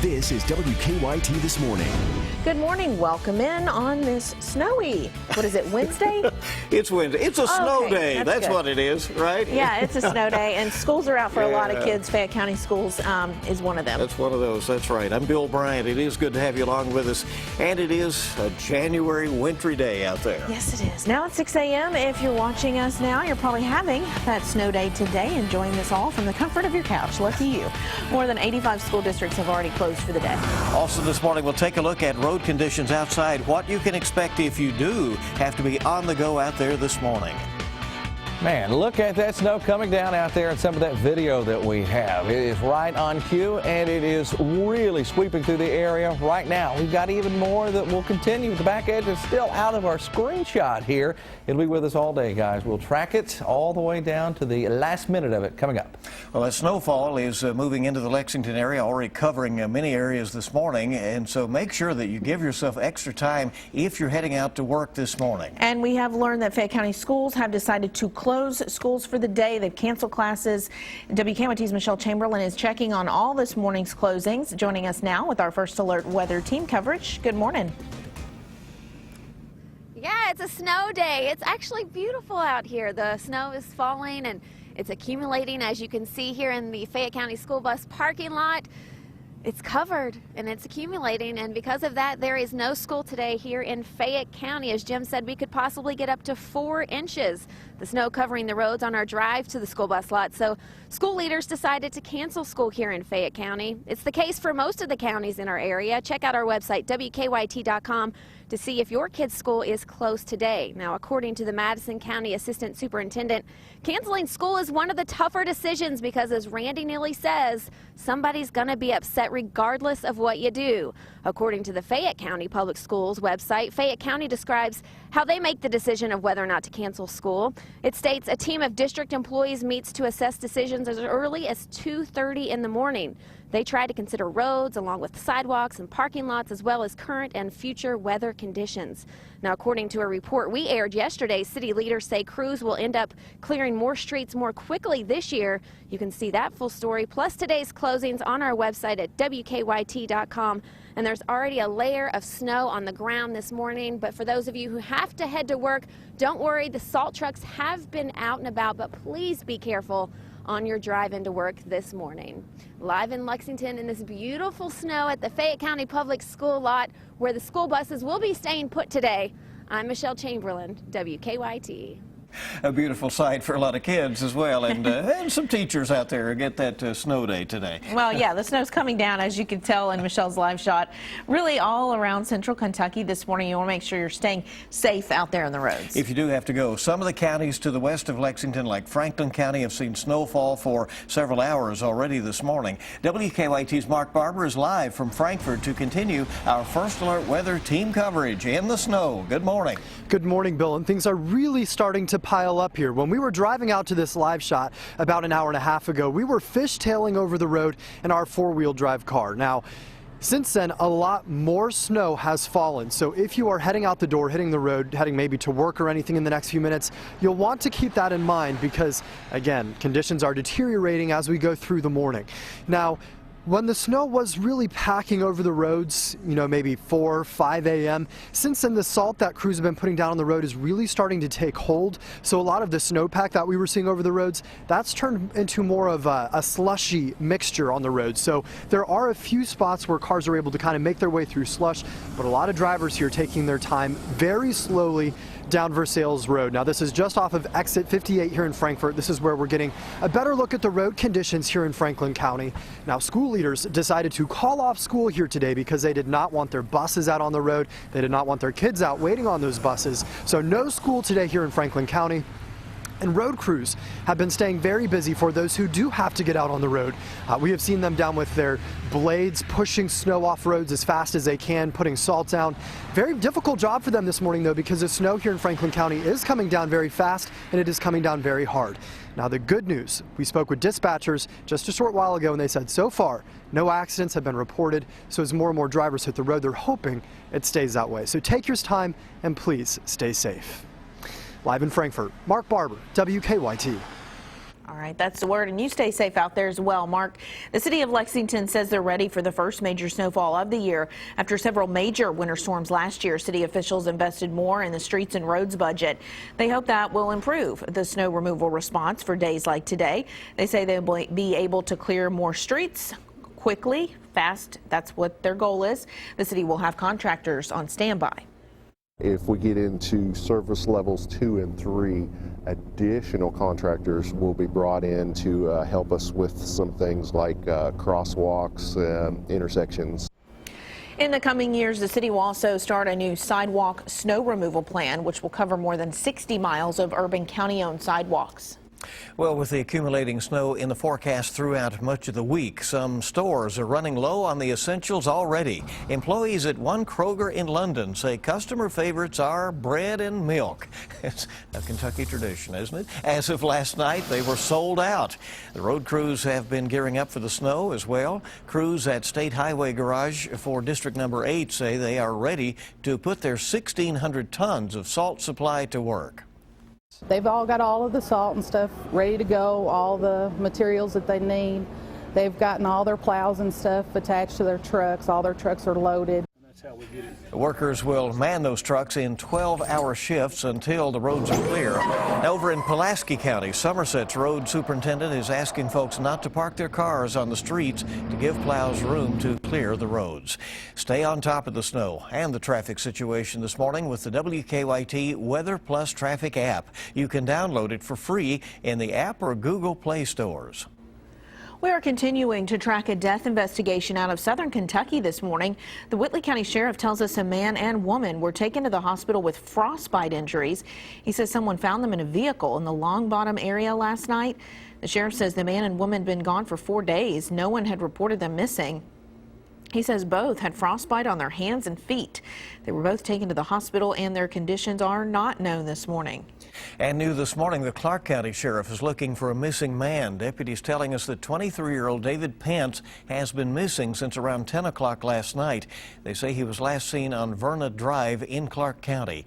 This is WKYT This Morning. Good morning. Welcome in on this snowy, what is it, Wednesday? It's Wednesday. It's a snow day. That's good. What it is, right? Yeah, it's a snow day, and schools are out for a lot of kids. Fayette County Schools is one of them. That's one of those. That's right. I'm Bill Bryant. It is good to have you along with us, and it is a January wintry day out there. Yes, it is. Now at 6 a.m. If you're watching us now, you're probably having that snow day today, enjoying this all from the comfort of your couch. Lucky you. More than 85 school districts have already closed for the day. Also this morning, we'll take a look at road conditions outside, what you can expect if you do have to be on the go out there this morning. Man, look at that snow coming down out there and some of that video that we have. It is right on cue, and it is really sweeping through the area right now. We've got even more that will continue. The back edge is still out of our screenshot here. It'll be with us all day, guys. We'll track it all the way down to the last minute of it coming up. Well, that snowfall is moving into the Lexington area, already covering many areas this morning, and so make sure that you give yourself extra time if you're heading out to work this morning. And we have learned that Fayette County Schools have decided to close schools for the day. They've canceled classes. WKYT's Michelle Chamberlain is checking on all this morning's closings. Joining us now with our First Alert weather team coverage. Good morning. Yeah, it's a snow day. It's actually beautiful out here. The snow is falling and it's accumulating, as you can see here in the Fayette County School Bus parking lot. It's covered and it's accumulating, and because of that, there is no school today here in Fayette County. As Jim said, we could possibly get up to 4 inches. The snow covering the roads on our drive to the school bus lot, so school leaders decided to cancel school here in Fayette County. It's the case for most of the counties in our area. Check out our website, WKYT.com, to see if your kid's school is closed today. Now, according to the Madison County Assistant Superintendent, canceling school is one of the tougher decisions because, as Randy Neely says, somebody's going to be upset regardless of what you do. According to the Fayette County Public Schools website, Fayette County describes how they make the decision of whether or not to cancel school. It states a team of district employees meets to assess decisions as early as 2:30 in the morning. They try to consider roads along with sidewalks and parking lots, as well as current and future weather conditions. Now, according to a report we aired yesterday, city leaders say crews will end up clearing more streets more quickly this year. You can see that full story, plus today's closings, on our website at WKYT.com. And there's already a layer of snow on the ground this morning. But for those of you who have to head to work, don't worry. The salt trucks have been out and about, but please be careful on your drive into work this morning. Live in Lexington in this beautiful snow at the Fayette County Public School lot, where the school buses will be staying put today, I'm Michelle Chamberlain, WKYT. A beautiful sight for a lot of kids as well, and some teachers out there who get that snow day today. Well, yeah, the snow's coming down, as you can tell in Michelle's live shot, really all around central Kentucky this morning. You want to make sure you're staying safe out there on the roads. If you do have to go, some of the counties to the west of Lexington, like Franklin County, have seen snowfall for several hours already this morning. WKYT's Mark Barber is live from Frankfort to continue our First Alert weather team coverage in the snow. Good morning. Good morning, Bill, and things are really starting to pile up here. When we were driving out to this live shot about an hour and a half ago, we were fishtailing over the road in our four-wheel drive car. Now, since then, a lot more snow has fallen. So if you are heading out the door, hitting the road, heading maybe to work or anything in the next few minutes, you'll want to keep that in mind because, again, conditions are deteriorating as we go through the morning. Now, when the snow was really packing over the roads, maybe 4, 5 a.m., since then the salt that crews have been putting down on the road is really starting to take hold. So a lot of the snowpack that we were seeing over the roads, that's turned into more of a slushy mixture on the road. So there are a few spots where cars are able to kind of make their way through slush, but a lot of drivers here taking their time very slowly down Versailles Road. Now, this is just off of exit 58 here in Frankfort. This is where we're getting a better look at the road conditions here in Franklin County. Now, school leaders decided to call off school here today because they did not want their buses out on the road. They did not want their kids out waiting on those buses. So no school today here in Franklin County. And road crews have been staying very busy for those who do have to get out on the road. We have seen them down with their blades pushing snow off roads as fast as they can, putting salt down. Very difficult job for them this morning, though, because the snow here in Franklin County is coming down very fast and it is coming down very hard. Now, the good news, we spoke with dispatchers just a short while ago and they said so far no accidents have been reported. So as more and more drivers hit the road, they're hoping it stays that way. So take your time and please stay safe. Live in Frankfort, Mark Barber, WKYT. All right. right, that's the word, and you stay safe out there as well, Mark. The city of Lexington says they're ready for the first major snowfall of the year. After several major winter storms last year, city officials invested more in the streets and roads budget. They hope that will improve the snow removal response for days like today. They say they'll be able to clear more streets quickly, fast. That's what their goal is. The city will have contractors on standby. If we get into service levels 2 and 3, additional contractors will be brought in to help us with some things like crosswalks, intersections. In the coming years, the city will also start a new sidewalk snow removal plan, which will cover more than 60 miles of urban county-owned sidewalks. Well, with the accumulating snow in the forecast throughout much of the week, some stores are running low on the essentials already. Employees at one Kroger in London say customer favorites are bread and milk. It's a Kentucky tradition, isn't it? As of last night, they were sold out. The road crews have been gearing up for the snow as well. Crews at State Highway Garage for District Number 8 say they are ready to put their 1,600 tons of salt supply to work. They've all got all of the salt and stuff ready to go, all the materials that they need. They've gotten all their plows and stuff attached to their trucks. All their trucks are loaded. The workers will man those trucks in 12-hour shifts until the roads are clear. Now, over in Pulaski County, Somerset's road superintendent is asking folks not to park their cars on the streets to give plows room to clear the roads. Stay on top of the snow and the traffic situation this morning with the WKYT Weather Plus Traffic app. You can download it for free in the app or Google Play stores. We are continuing to track a death investigation out of southern Kentucky this morning. The Whitley County Sheriff tells us a man and woman were taken to the hospital with frostbite injuries. He says someone found them in a vehicle in the Long Bottom area last night. The sheriff says the man and woman had been gone for 4 days. No one had reported them missing. He says both had frostbite on their hands and feet. They were both taken to the hospital and their conditions are not known this morning. And new this morning, the Clark County Sheriff is looking for a missing man. Deputies telling us that 23-year-old David Pence has been missing since around 10 o'clock last night. They say he was last seen on Verna Drive in Clark County.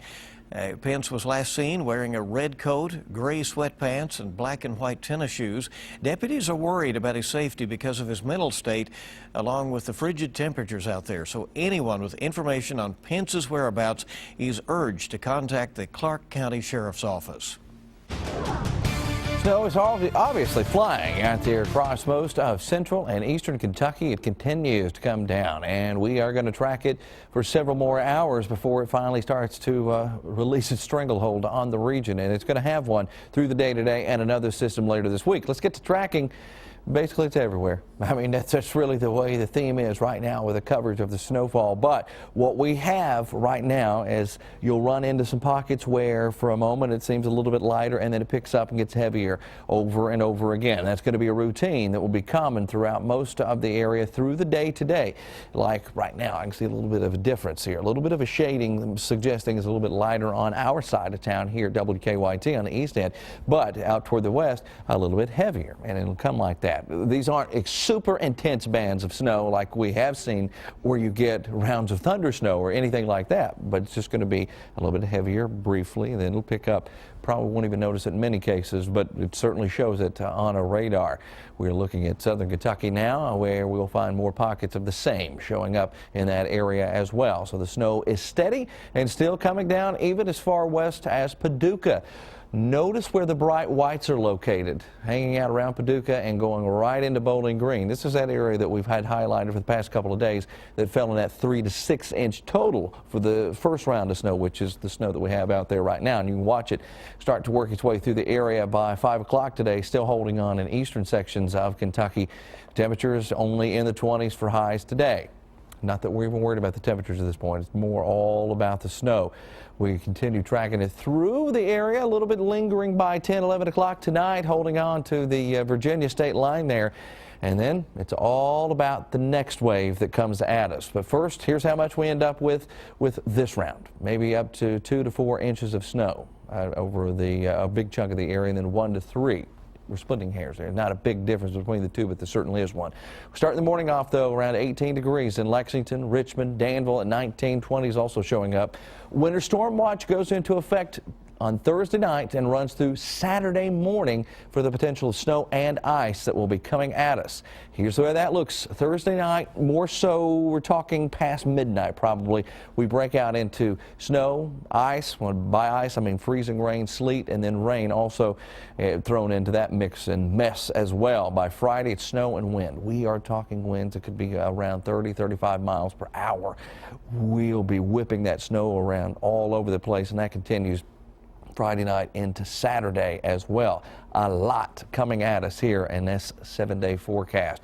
Pence was last seen wearing a red coat, gray sweatpants, and black and white tennis shoes. Deputies are worried about his safety because of his mental state, along with the frigid temperatures out there. So anyone with information on Pence's whereabouts is urged to contact the Clark County Sheriff's Office. Snow is obviously flying out there across most of central and eastern Kentucky. It continues to come down, and we are going to track it for several more hours before it finally starts to release its stranglehold on the region. And it's going to have one through the day today and another system later this week. Let's get to tracking. Basically, it's everywhere. I mean, that's really the way the theme is right now with the coverage of the snowfall. But what we have right now is you'll run into some pockets where for a moment it seems a little bit lighter and then it picks up and gets heavier over and over again. That's going to be a routine that will be common throughout most of the area through the day today. Like right now, I can see a little bit of a difference here. A little bit of a shading suggesting it's a little bit lighter on our side of town here at WKYT on the east end. But out toward the west, a little bit heavier, and it'll come like that. These aren't super intense bands of snow like we have seen where you get rounds of thunder snow or anything like that, but it's just going to be a little bit heavier briefly, and then it'll pick up. Probably won't even notice it in many cases, but it certainly shows it on a radar. We're looking at southern Kentucky now, where we'll find more pockets of the same showing up in that area as well. So the snow is steady and still coming down even as far west as Paducah. Notice where the bright whites are located, hanging out around Paducah and going right into Bowling Green. This is that area that we've had highlighted for the past couple of days that fell in that 3 to 6 inch total for the first round of snow, which is the snow that we have out there right now. And you can watch it start to work its way through the area by 5 o'clock today, still holding on in eastern sections of Kentucky. Temperatures only in the 20s for highs today. Not that we're even worried about the temperatures at this point. It's more all about the snow. We continue tracking it through the area, a little bit lingering by 10, 11 o'clock tonight, holding on to the Virginia state line there. And then it's all about the next wave that comes at us. But first, here's how much we end up with this round. Maybe up to 2 to 4 inches of snow over a big chunk of the area, and then 1 to 3. We're splitting hairs there. Not a big difference between the two, but there certainly is one. We start the morning off, though, around 18 degrees in Lexington, Richmond, Danville at 19. 20 is also showing up. Winter storm watch goes into effect on Thursday night and runs through Saturday morning for the potential of snow and ice that will be coming at us. Here's the way that looks. Thursday night, more so, we're talking past midnight probably. We break out into snow, ice. When by ice, I mean freezing rain, sleet, and then rain also thrown into that mix and mess as well. By Friday, it's snow and wind. We are talking winds that could be around 30, 35 miles per hour. We'll be whipping that snow around all over the place, and that continues Friday night into Saturday as well. A lot coming at us here in this 7-day forecast.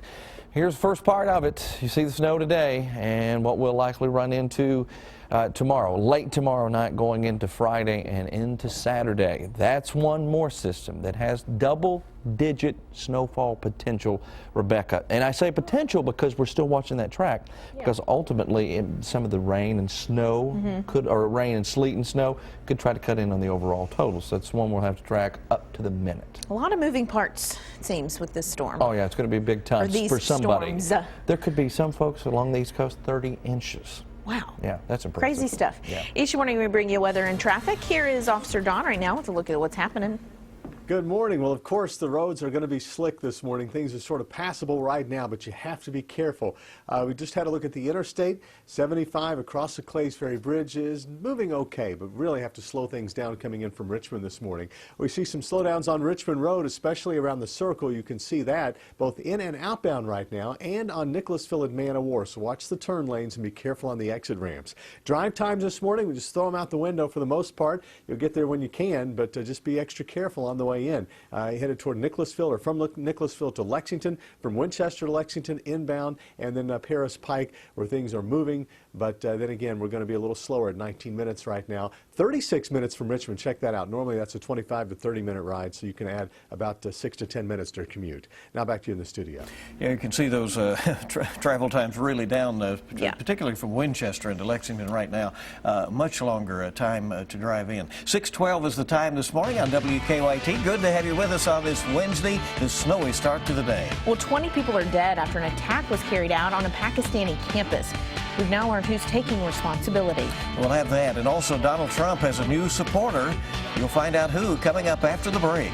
Here's the first part of it. You see the snow today and what we'll likely run into tomorrow, late tomorrow night going into Friday and into Saturday. That's one more system that has double-digit snowfall potential, Rebecca. And I say potential because we're still watching that track, because ultimately some of the rain and snow or rain and sleet and snow could try to cut in on the overall total. So that's one we'll have to track up to the minute. A lot of moving parts, it seems, with this storm. Oh yeah, it's going to be big time for somebody. Storms. There could be some folks along the East Coast 30 inches. Wow. Yeah, that's impressive. Crazy stuff. Yeah. Each morning we bring you weather and traffic. Here is Officer Don right now with a look at what's happening. Good morning. Well, of course, the roads are going to be slick this morning. Things are sort of passable right now, but you have to be careful. We just had a look at the interstate. 75 across the Clays Ferry Bridge is moving okay, but really have to slow things down coming in from Richmond this morning. We see some slowdowns on Richmond Road, especially around the circle. You can see that both in and outbound right now, and on Nicholasville and Man o' War. So watch the turn lanes and be careful on the exit ramps. Drive times this morning, we just throw them out the window for the most part. You'll get there when you can, but just be extra careful on the way in. Headed toward Nicholasville, or from Nicholasville to Lexington, from Winchester to Lexington inbound, and then Paris Pike where things are moving. But then again, we're going to be a little slower at 19 minutes right now. 36 minutes from Richmond. Check that out. Normally that's a 25 to 30 minute ride, so you can add about 6 to 10 minutes to your commute. Now back to you in the studio. Yeah, you can see those travel times really down, particularly from Winchester into Lexington right now. Much longer time to drive in. 6:12 is the time this morning on WKYT. Good to have you with us on this Wednesday, this snowy start to the day. Well, 20 people are dead after an attack was carried out on a Pakistani campus. We've now learned who's taking responsibility. We'll have that. And also, Donald Trump has a new supporter. You'll find out who coming up after the break.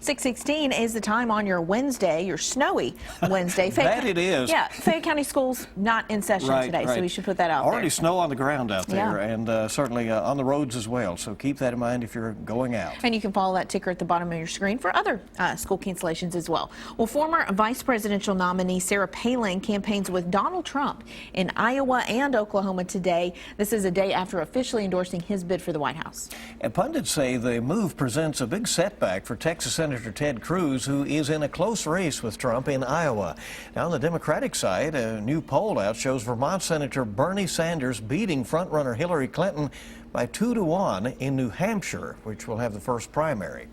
6:16 is the time on your Wednesday, your snowy Wednesday. That it is. Yeah, Fayette County Schools not in session today, so we should put that out Already there. snow on the ground out there, Yeah. and certainly on the roads as well. So keep that in mind if you're going out. And you can follow that ticker at the bottom of your screen for other school cancellations as well. Well, former vice presidential nominee Sarah Palin campaigns with Donald Trump in Iowa and Oklahoma today. This is a day after officially endorsing his bid for the White House. And pundits say the move presents a big setback for Texas Senator Ted Cruz, who is in a close race with Trump in Iowa. Now, on the Democratic side, a new poll out shows Vermont Senator Bernie Sanders beating frontrunner Hillary Clinton by 2-1 in New Hampshire, which will have the first primary.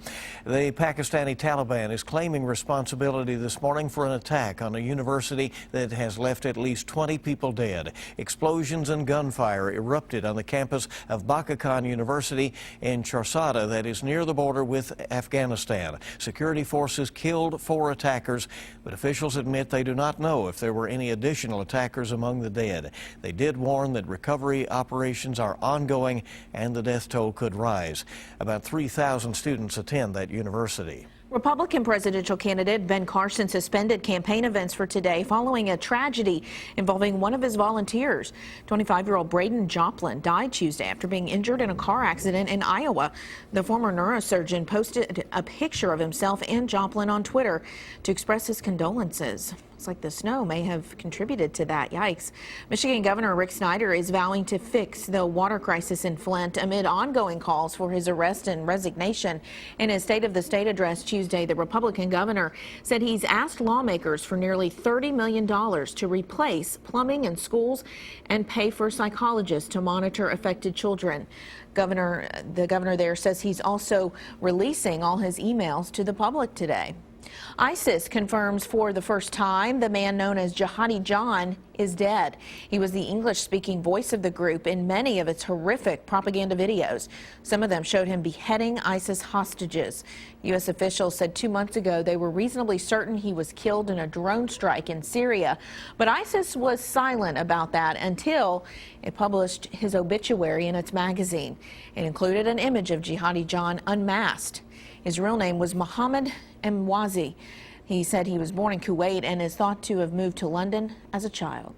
The Pakistani Taliban is claiming responsibility this morning for an attack on a university that has left at least 20 people dead. Explosions and gunfire erupted on the campus of Baka Khan University in Charsada, that is near the border with Afghanistan. Security forces killed 4 attackers, but officials admit they do not know if there were any additional attackers among the dead. They did warn that recovery operations are ongoing and the death toll could rise. About 3,000 students attend that university. Republican presidential candidate Ben Carson suspended campaign events for today following a tragedy involving one of his volunteers. 25-year-old Braden Joplin died Tuesday after being injured in a car accident in Iowa. The former neurosurgeon posted a picture of himself and Joplin on Twitter to express his condolences. Looks like the snow may have contributed to that. Yikes. Michigan Governor Rick Snyder is vowing to fix the water crisis in Flint amid ongoing calls for his arrest and resignation. In his State of the State address Tuesday, the Republican governor said he's asked lawmakers for nearly $30 million to replace plumbing in schools and pay for psychologists to monitor affected children. The governor there says he's also releasing all his emails to the public today. ISIS confirms for the first time the man known as Jihadi John is dead. He was the English-speaking voice of the group in many of its horrific propaganda videos. Some of them showed him beheading ISIS hostages. U.S. officials said 2 months ago they were reasonably certain he was killed in a drone strike in Syria. But ISIS was silent about that until it published his obituary in its magazine. It included an image of Jihadi John unmasked. His real name was Mohammed Mwazi. He said he was born in Kuwait and is thought to have moved to London as a child.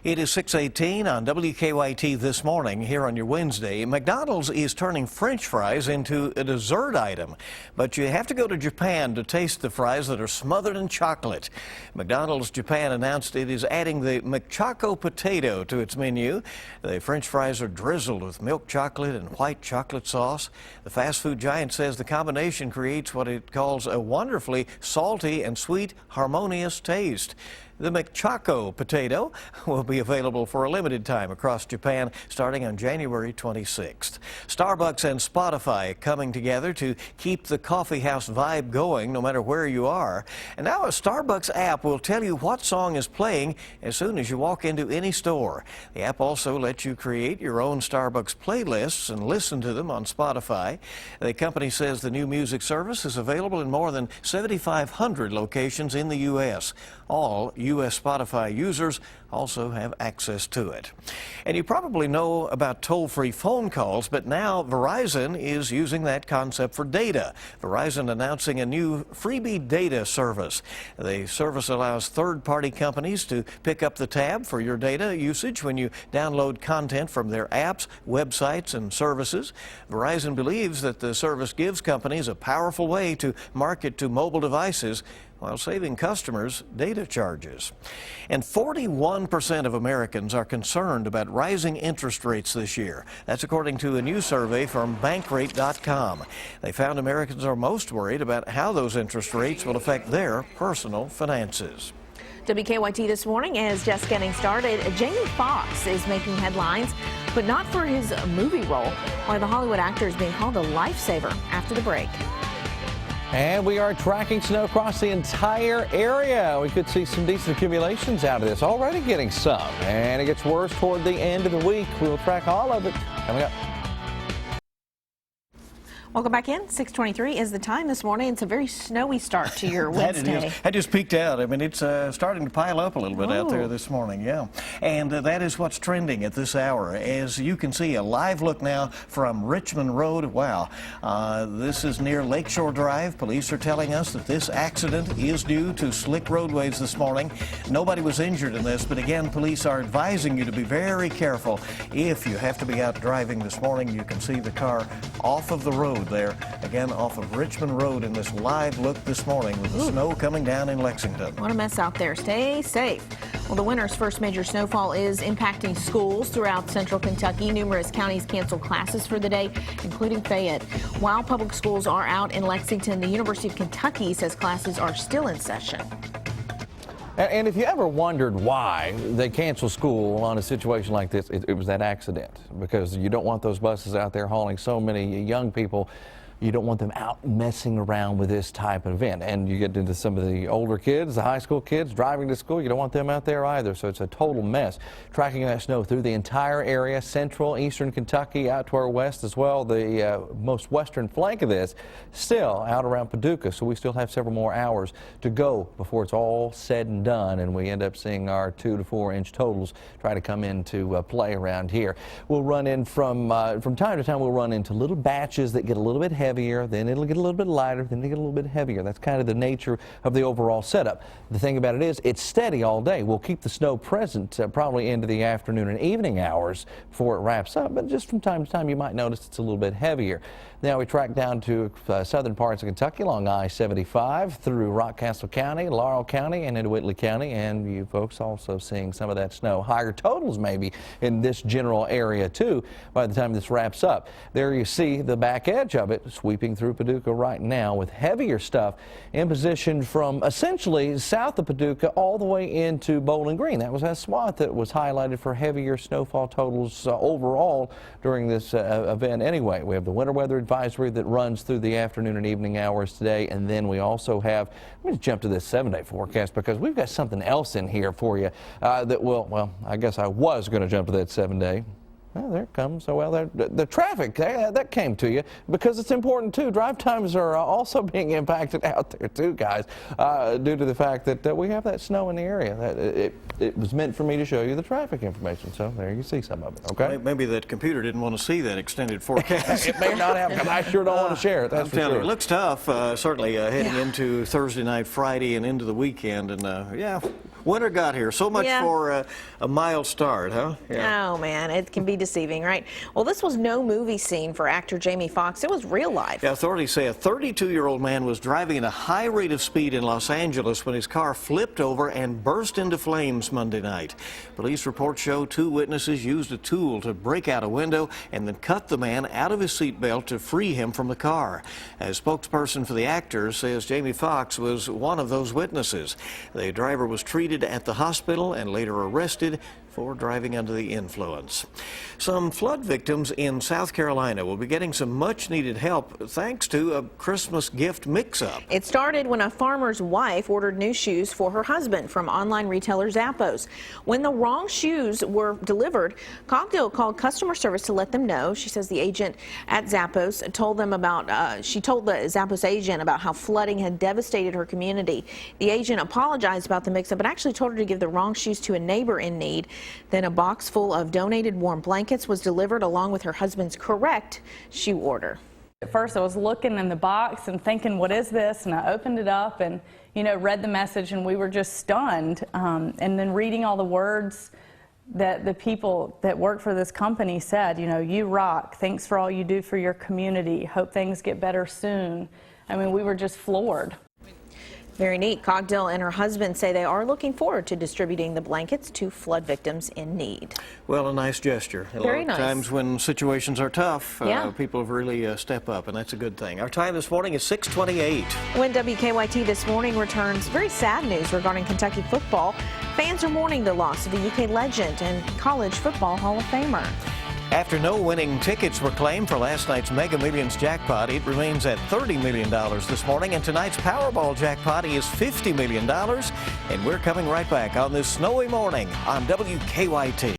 It is 6:18 on WKYT this morning. Here on your Wednesday, McDonald's is turning French fries into a dessert item, but you have to go to Japan to taste the fries that are smothered in chocolate. McDonald's Japan announced it is adding the McChoco potato to its menu. The French fries are drizzled with milk chocolate and white chocolate sauce. The fast food giant says the combination creates what it calls a wonderfully salty and sweet, harmonious taste. The McChoco potato will be available for a limited time across Japan starting on January 26th. Starbucks and Spotify coming together to keep the coffee house vibe going no matter where you are. And now a Starbucks app will tell you what song is playing as soon as you walk into any store. The app also lets you create your own Starbucks playlists and listen to them on Spotify. The company says the new music service is available in more than 7,500 locations in the U.S. All U.S. Spotify users also have access to it. And you probably know about toll-free phone calls, but now Verizon is using that concept for data. Verizon announcing a new freebie data service. The service allows third-party companies to pick up the tab for your data usage when you download content from their apps, websites, and services. Verizon believes that the service gives companies a powerful way to market to mobile devices while saving customers data charges. And 41% of Americans are concerned about rising interest rates this year. That's according to a new survey from Bankrate.com. They found Americans are most worried about how those interest rates will affect their personal finances. WKYT This Morning is just getting started. Jamie Foxx is making headlines, but not for his movie role, while the Hollywood actor is being called a lifesaver. After the break. And we are tracking snow across the entire area. We could see some decent accumulations out of this. Already getting some, and it gets worse toward the end of the week. We will track all of it coming up. Welcome back in. 6:23 is the time this morning. It's a very snowy start to your Wednesday. I just peeked out. I mean, it's starting to pile up a little bit out there this morning, yeah. And that is what's trending at this hour. As you can see, a live look now from Richmond Road. Wow. This is near Lakeshore Drive. Police are telling us that this accident is due to slick roadways this morning. Nobody was injured in this, but again, police are advising you to be very careful if you have to be out driving this morning. You can see the car off of the road there, again off of Richmond Road in this live look this morning with the snow coming down in Lexington. What a mess out there. Stay safe. Well, the winter's first major snowfall is impacting schools throughout central Kentucky. Numerous counties canceled classes for the day, including Fayette. While public schools are out in Lexington, the University of Kentucky says classes are still in session. And if you ever wondered why they cancel school on a situation like this, it was that accident, because you don't want those buses out there hauling so many young people. You don't want them out messing around with this type of event. And you get into some of the older kids, the high school kids driving to school. You don't want them out there either. So it's a total mess. Tracking that snow through the entire area, central, eastern Kentucky, out to our west as well. The most western flank of this still out around Paducah. So we still have several more hours to go before it's all said and done. And we end up seeing our 2 to 4 inch totals try to come into play around here. We'll run in from time to time. We'll run into little batches that get a little bit heavier, then it'll get a little bit lighter, then it'll get a little bit heavier. That's kind of the nature of the overall setup. The thing about it is it's steady all day. We'll keep the snow present probably into the afternoon and evening hours before it wraps up, but just from time to time you might notice it's a little bit heavier. Now we track down to southern parts of Kentucky along I-75 through Rockcastle County, Laurel County, and into Whitley County, and you folks also seeing some of that snow. Higher totals maybe in this general area too by the time this wraps up. There you see the back edge of it sweeping through Paducah right now with heavier stuff in position from essentially south of Paducah all the way into Bowling Green. That was that swath that was highlighted for heavier snowfall totals overall during this event. Anyway, we have the winter weather advisory that runs through the afternoon and evening hours today, and then we also have, let me jump to this 7-day forecast because we've got something else in here for you that will, well, I guess I was going to jump to that 7-day. Well, there it comes. So, well, the traffic, that came to you because it's important, too. Drive times are also being impacted out there, too, guys, due to the fact that we have that snow in the area. It was meant for me to show you the traffic information, so there you see some of it, okay? Maybe that computer didn't want to see that extended forecast. It may not have, because I sure don't want to share it, that's for sure. It looks tough, certainly heading into Thursday night, Friday, and into the weekend. And, yeah, winter got here. So much for a mild start, huh? Yeah. Oh, man, it can be deceiving, right? Well, this was no movie scene for actor Jamie Foxx. It was real life. Yeah, authorities say a 32-year-old man was driving at a high rate of speed in Los Angeles when his car flipped over and burst into flames Monday night. Police reports show 2 witnesses used a tool to break out a window and then cut the man out of his seatbelt to free him from the car. A spokesperson for the actor says Jamie Foxx was one of those witnesses. The driver was treated at the hospital and later arrested for driving under the influence. Some flood victims in South Carolina will be getting some much-needed help thanks to a Christmas gift mix-up. It started when a farmer's wife ordered new shoes for her husband from online retailer Zappos. When the wrong shoes were delivered, Cogdill called customer service to let them know. She says the agent at Zappos told them about, she told the Zappos agent about how flooding had devastated her community. The agent apologized about the mix-up, but actually told her to give the wrong shoes to a neighbor in need. Then a box full of donated warm blankets was delivered along with her husband's correct shoe order. At first I was looking in the box and thinking, what is this? And I opened it up and, you know, read the message, and we were just stunned. And then reading all the words that the people that work for this company said, you know, you rock, thanks for all you do for your community, hope things get better soon. I mean, we were just floored. Very neat. Cogdill and her husband say they are looking forward to distributing the blankets to flood victims in need. Well, a nice gesture. Very nice. A lot of times when situations are tough, Yeah. people really step up, and that's a good thing. Our time this morning is 6:28. When WKYT This Morning returns, very sad news regarding Kentucky football. Fans are mourning the loss of a UK legend and college football Hall of Famer. After no winning tickets were claimed for last night's Mega Millions jackpot, it remains at $30 million this morning, and tonight's Powerball jackpot is $50 million. And we're coming right back on this snowy morning on WKYT.